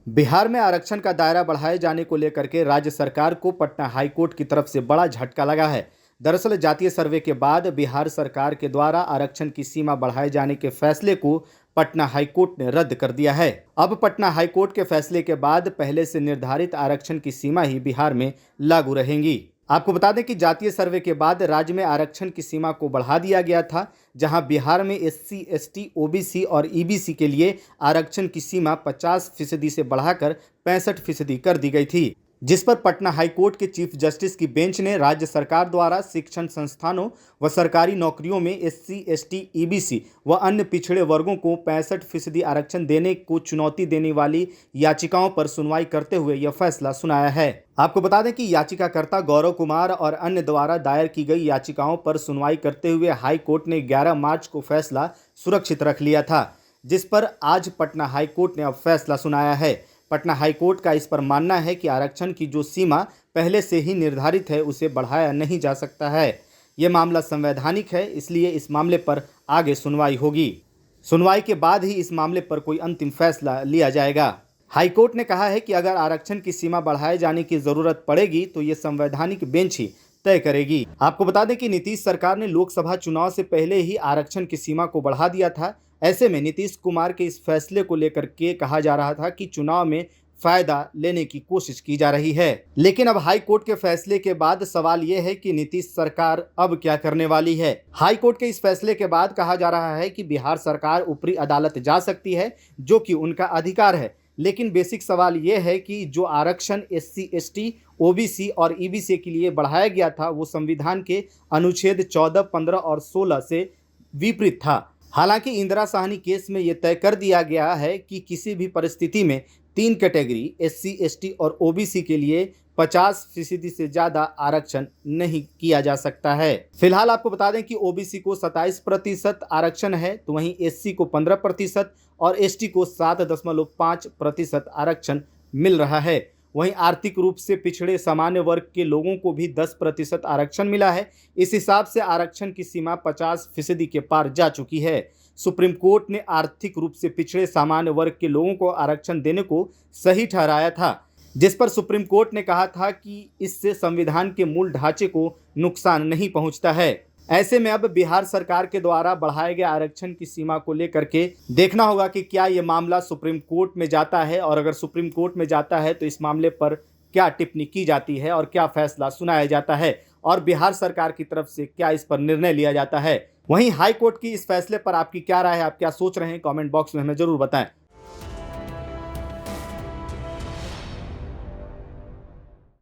बिहार में आरक्षण का दायरा बढ़ाए जाने को लेकर के राज्य सरकार को पटना हाईकोर्ट की तरफ से बड़ा झटका लगा है। दरअसल जातीय सर्वे के बाद बिहार सरकार के द्वारा आरक्षण की सीमा बढ़ाए जाने के फैसले को पटना हाईकोर्ट ने रद्द कर दिया है। अब पटना हाईकोर्ट के फैसले के बाद पहले से निर्धारित आरक्षण की सीमा ही बिहार में लागू रहेंगी। आपको बता दें कि जातीय सर्वे के बाद राज्य में आरक्षण की सीमा को बढ़ा दिया गया था, जहां बिहार में एससी, एसटी, ओबीसी और ईबीसी के लिए आरक्षण की सीमा 50% से बढ़ाकर 65% कर दी गई थी, जिस पर पटना हाईकोर्ट के चीफ जस्टिस की बेंच ने राज्य सरकार द्वारा शिक्षण संस्थानों व सरकारी नौकरियों में एससी, एसटी, ईबीसी व अन्य पिछड़े वर्गों को 65% आरक्षण देने को चुनौती देने वाली याचिकाओं पर सुनवाई करते हुए यह फैसला सुनाया है। आपको बता दें कि याचिकाकर्ता गौरव कुमार और अन्य द्वारा दायर की गई याचिकाओं पर सुनवाई करते हुए हाई कोर्ट ने 11 मार्च को फैसला सुरक्षित रख लिया था, जिस पर आज पटना हाईकोर्ट ने अब फैसला सुनाया है। पटना हाईकोर्ट का इस पर मानना है कि आरक्षण की जो सीमा पहले से ही निर्धारित है उसे बढ़ाया नहीं जा सकता है। ये मामला संवैधानिक है, इसलिए इस मामले पर आगे सुनवाई होगी। सुनवाई के बाद ही इस मामले पर कोई अंतिम फैसला लिया जाएगा। हाईकोर्ट ने कहा है कि अगर आरक्षण की सीमा बढ़ाए जाने की जरूरत पड़ेगी तो ये संवैधानिक बेंच ही तय करेगी। आपको बता दें कि नीतीश सरकार ने लोकसभा चुनाव से पहले ही आरक्षण की सीमा को बढ़ा दिया था। ऐसे में नीतीश कुमार के इस फैसले को लेकर के कहा जा रहा था कि चुनाव में फायदा लेने की कोशिश की जा रही है। लेकिन अब हाई कोर्ट के फैसले के बाद सवाल यह है कि नीतीश सरकार अब क्या करने वाली है। हाई कोर्ट के इस फैसले के बाद कहा जा रहा है कि बिहार सरकार ऊपरी अदालत जा सकती है, जो कि उनका अधिकार है। लेकिन बेसिक सवाल यह है कि जो आरक्षण एससी, एसटी, ओबीसी और ईबीसी के लिए बढ़ाया गया था वो संविधान के अनुच्छेद 14, 15 और 16 से विपरीत था। हालांकि इंदिरा साहनी केस में यह तय कर दिया गया है कि किसी भी परिस्थिति में 3 कैटेगरी एससी, एसटी और ओबीसी के लिए 50% से ज़्यादा आरक्षण नहीं किया जा सकता है। फिलहाल आपको बता दें कि ओबीसी को 27% आरक्षण है, तो वहीं एससी को 15% और एसटी को 7.5% आरक्षण मिल रहा है। वहीं आर्थिक रूप से पिछड़े सामान्य वर्ग के लोगों को भी 10% आरक्षण मिला है। इस हिसाब से आरक्षण की सीमा 50% के पार जा चुकी है। सुप्रीम कोर्ट ने आर्थिक रूप से पिछड़े सामान्य वर्ग के लोगों को आरक्षण देने को सही ठहराया था, जिस पर सुप्रीम कोर्ट ने कहा था कि इससे संविधान के मूल ढांचे को नुकसान नहीं पहुंचता है। ऐसे में अब बिहार सरकार के द्वारा बढ़ाए गए आरक्षण की सीमा को लेकर के देखना होगा कि क्या ये मामला सुप्रीम कोर्ट में जाता है, और अगर सुप्रीम कोर्ट में जाता है तो इस मामले पर क्या टिप्पणी की जाती है और क्या फैसला सुनाया जाता है, और बिहार सरकार की तरफ से क्या इस पर निर्णय लिया जाता है। वहीं हाई कोर्ट की इस फैसले पर आपकी क्या राय है, आप क्या सोच रहे हैं, कमेंट बॉक्स में हमें जरूर बताएं।